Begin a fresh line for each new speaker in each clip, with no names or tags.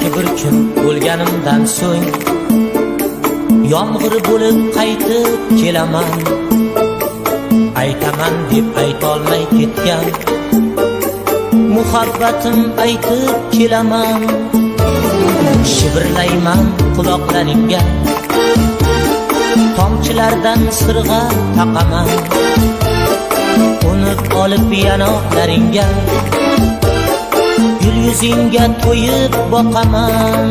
yoki bir kun o'lganimdan so'ng yomg'ir bo'lib qaytib kelaman. Aytaman deb aytolmay ketgan muhabbatim aytib kelaman. Shivirlayman quloqlaringga, tomchilardan sirg'a taqaman. Qo'nib olib yanoqlaringga, gul yuzingga to'yib boqaman.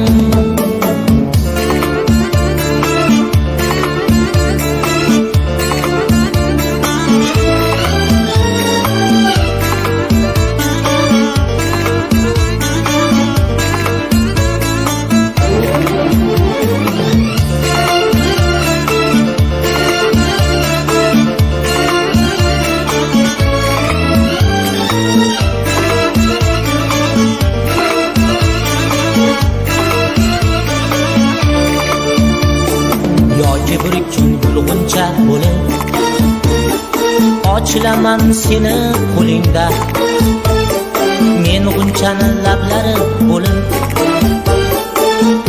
Bir kun gulg'uncha bo'lib ochilaman seni qo'lingda. Men g'unchani lablari bo'lib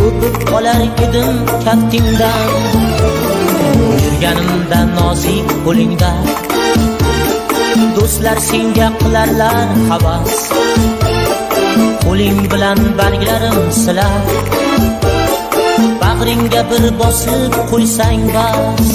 o'pib olar edim kaftingdan. Yurganimda nozik qo'lingda do'stlar senga qilarlar havas. Qo'ling bilan barglarim silab bag'ringga bir bosib qo'ysang bas.